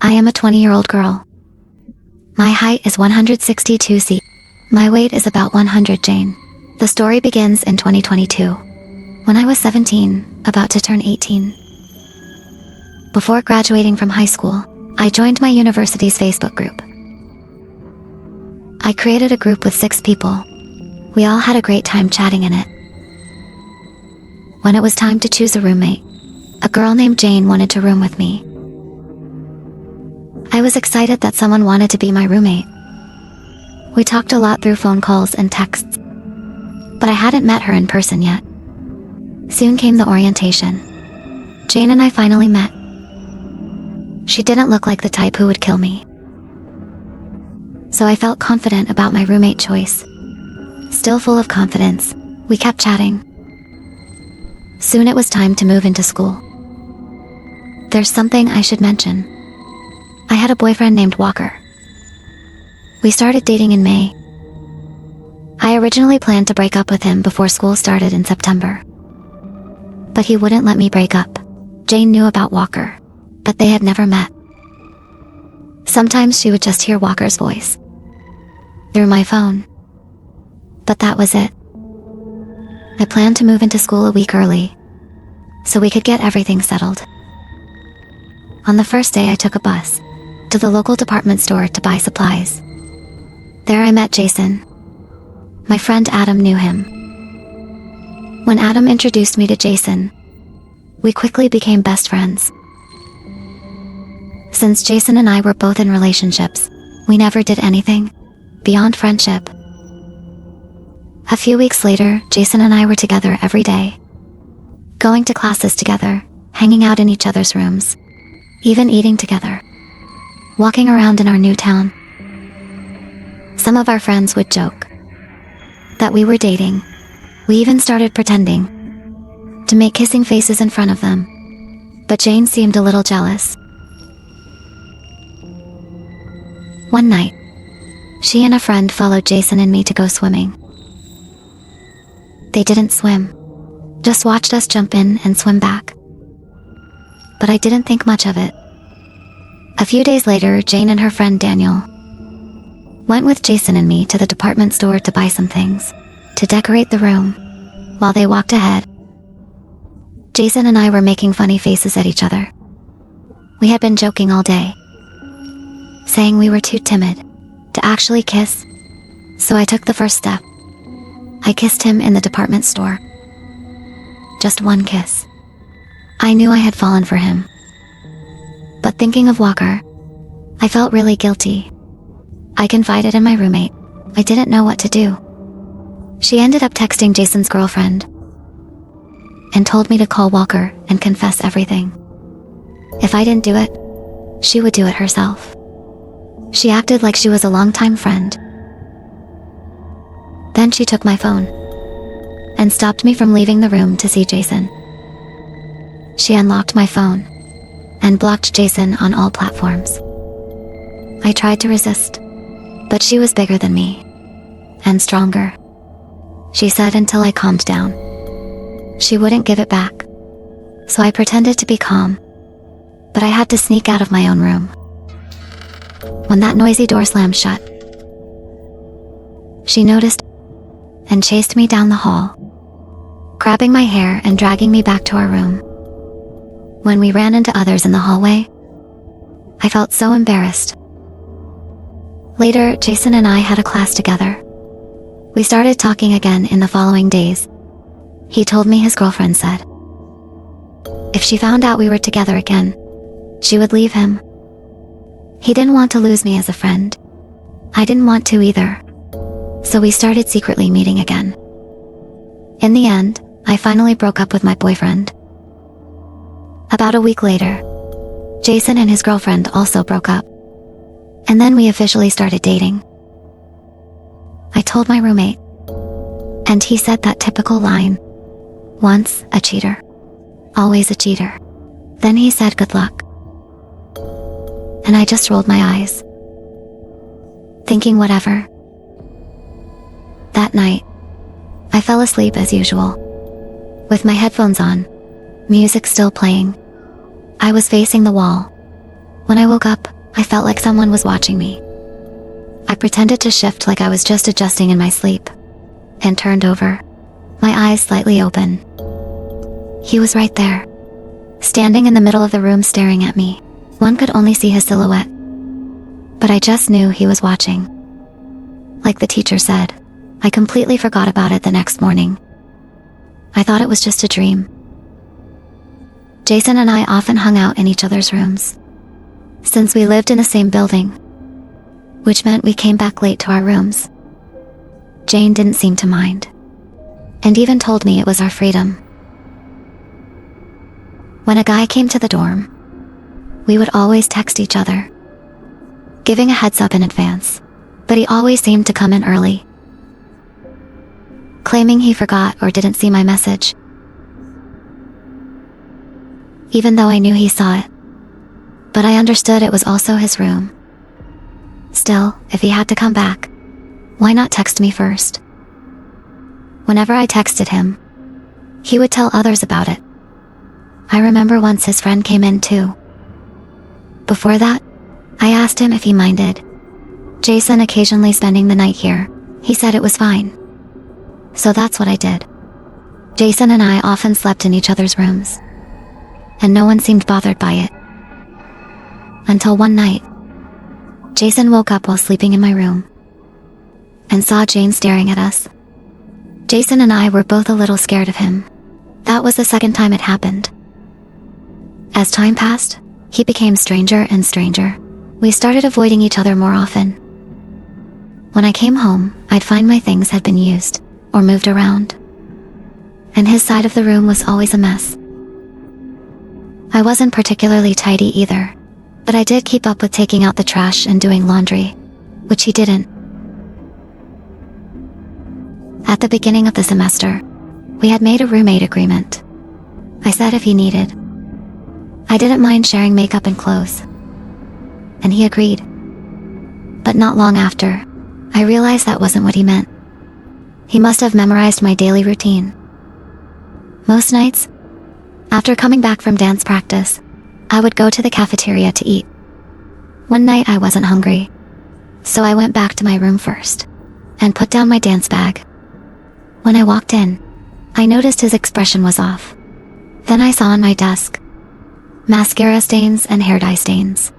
I am a 20-year-old girl. My height is 162 cm. My weight is about 100 Jane. The story begins in 2022, when I was 17, about to turn 18. Before graduating from high school, I joined my university's Facebook group. I created a group with 6 people. We all had a great time chatting in it. When it was time to choose a roommate, a girl named Jane wanted to room with me. I was excited that someone wanted to be my roommate. We talked a lot through phone calls and texts, but I hadn't met her in person yet. Soon came the orientation. Jane and I finally met. She didn't look like the type who would kill me, so I felt confident about my roommate choice. Still full of confidence, we kept chatting. Soon it was time to move into school. There's something I should mention. I had a boyfriend named Walker. We started dating in May. I originally planned to break up with him before school started in September, but he wouldn't let me break up. Jane knew about Walker, but they had never met. Sometimes she would just hear Walker's voice through my phone, but that was it. I planned to move into school a week early, so we could get everything settled. On the first day, I took a bus to the local department store to buy supplies. There I met Jason. My friend Adam knew him. When Adam introduced me to Jason, we quickly became best friends. Since Jason and I were both in relationships, we never did anything beyond friendship. A few weeks later, Jason and I were together every day, going to classes together, hanging out in each other's rooms, even eating together, walking around in our new town. Some of our friends would joke that we were dating. We even started pretending to make kissing faces in front of them, but Jane seemed a little jealous. One night, she and a friend followed Jason and me to go swimming. They didn't swim, just watched us jump in and swim back. But I didn't think much of it. A few days later, Jane and her friend Daniel went with Jason and me to the department store to buy some things to decorate the room. While they walked ahead, Jason and I were making funny faces at each other. We had been joking all day, saying we were too timid to actually kiss, so I took the first step. I kissed him in the department store. Just one kiss. I knew I had fallen for him. But thinking of Walker, I felt really guilty. I confided in my roommate. I didn't know what to do. She ended up texting Jason's girlfriend and told me to call Walker and confess everything. If I didn't do it, she would do it herself. She acted like she was a longtime friend. Then she took my phone and stopped me from leaving the room to see Jason. She unlocked my phone and blocked Jason on all platforms. I tried to resist, but she was bigger than me and stronger. She said until I calmed down. She wouldn't give it back, so I pretended to be calm, but I had to sneak out of my own room. When that noisy door slammed shut, she noticed and chased me down the hall, grabbing my hair and dragging me back to our room. When we ran into others in the hallway, I felt so embarrassed. Later, Jason and I had a class together. We started talking again in the following days. He told me his girlfriend said if she found out we were together again, she would leave him. He didn't want to lose me as a friend. I didn't want to either. So we started secretly meeting again. In the end, I finally broke up with my boyfriend. About a week later, Jason and his girlfriend also broke up. And then we officially started dating. I told my roommate, and he said that typical line, once a cheater, always a cheater. Then he said good luck. And I just rolled my eyes, thinking whatever. That night, I fell asleep as usual, with my headphones on, music still playing. I was facing the wall. When I woke up, I felt like someone was watching me. I pretended to shift like I was just adjusting in my sleep, and turned over, my eyes slightly open. He was right there, standing in the middle of the room staring at me. One could only see his silhouette, but I just knew he was watching. Like the teacher said, I completely forgot about it the next morning. I thought it was just a dream. Jason and I often hung out in each other's rooms, since we lived in the same building, which meant we came back late to our rooms. Jane didn't seem to mind, and even told me it was our freedom. When a guy came to the dorm, we would always text each other, giving a heads up in advance, but he always seemed to come in early, claiming he forgot or didn't see my message, even though I knew he saw it. But I understood it was also his room. Still, if he had to come back, why not text me first? Whenever I texted him, he would tell others about it. I remember once his friend came in too. Before that, I asked him if he minded Jason occasionally spending the night here. He said it was fine. So that's what I did. Jason and I often slept in each other's rooms, and no one seemed bothered by it. Until one night, Jason woke up while sleeping in my room, and saw Jane staring at us. Jason and I were both a little scared of him. That was the second time it happened. As time passed, he became stranger and stranger. We started avoiding each other more often. When I came home, I'd find my things had been used or moved around, and his side of the room was always a mess. I wasn't particularly tidy either, but I did keep up with taking out the trash and doing laundry, which he didn't. At the beginning of the semester, we had made a roommate agreement. I said if he needed, I didn't mind sharing makeup and clothes, and he agreed. But not long after, I realized that wasn't what he meant. He must have memorized my daily routine. Most nights, after coming back from dance practice, I would go to the cafeteria to eat. One night I wasn't hungry, so I went back to my room first, and put down my dance bag. When I walked in, I noticed his expression was off. Then I saw on my desk mascara stains and hair dye stains.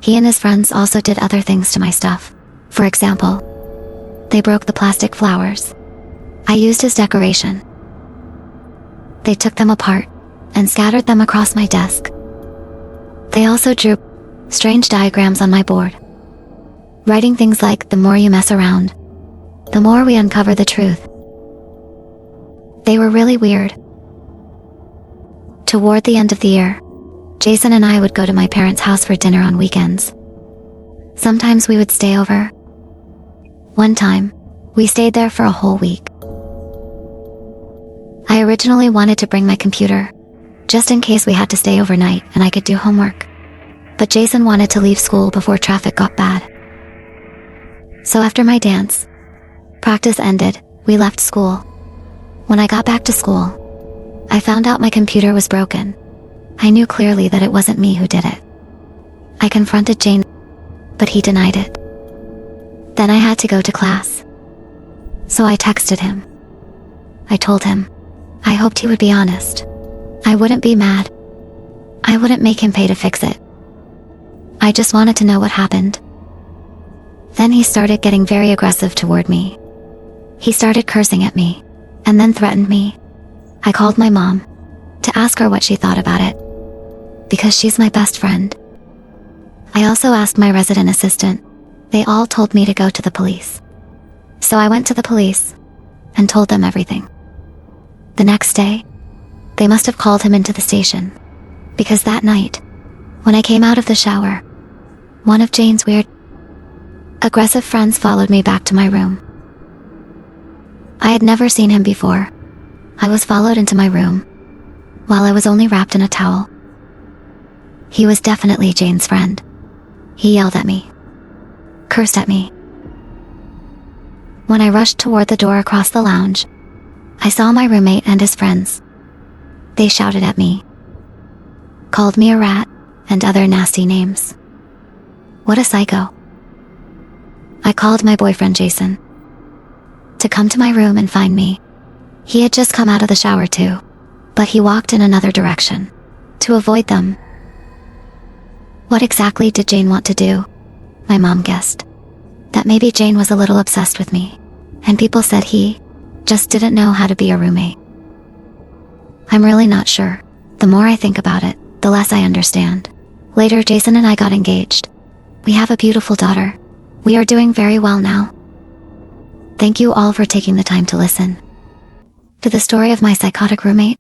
He and his friends also did other things to my stuff. For example, they broke the plastic flowers I used as decoration. They took them apart and scattered them across my desk. They also drew strange diagrams on my board, writing things like, "The more you mess around, the more we uncover the truth." They were really weird. Toward the end of the year, Jason and I would go to my parents' house for dinner on weekends. Sometimes we would stay over. One time, we stayed there for a whole week. I originally wanted to bring my computer, just in case we had to stay overnight and I could do homework. But Jason wanted to leave school before traffic got bad. So after my dance practice ended, we left school. When I got back to school, I found out my computer was broken. I knew clearly that it wasn't me who did it. I confronted Jane, but he denied it. Then I had to go to class, so I texted him. I told him I hoped he would be honest. I wouldn't be mad. I wouldn't make him pay to fix it. I just wanted to know what happened. Then he started getting very aggressive toward me. He started cursing at me, and then threatened me. I called my mom to ask her what she thought about it, because she's my best friend. I also asked my resident assistant. They all told me to go to the police. So I went to the police and told them everything. The next day, they must have called him into the station, because that night, when I came out of the shower, one of Jane's weird, aggressive friends followed me back to my room. I had never seen him before. I was followed into my room, while I was only wrapped in a towel. He was definitely Jane's friend. He yelled at me, cursed at me. When I rushed toward the door across the lounge, I saw my roommate and his friends. They shouted at me, called me a rat, and other nasty names. What a psycho. I called my boyfriend Jason to come to my room and find me. He had just come out of the shower too, but he walked in another direction to avoid them. What exactly did Jane want to do? My mom guessed that maybe Jane was a little obsessed with me, and people said he just didn't know how to be a roommate. I'm really not sure. The more I think about it, the less I understand. Later, Jason and I got engaged. We have a beautiful daughter. We are doing very well now. Thank you all for taking the time to listen to the story of my psychotic roommate.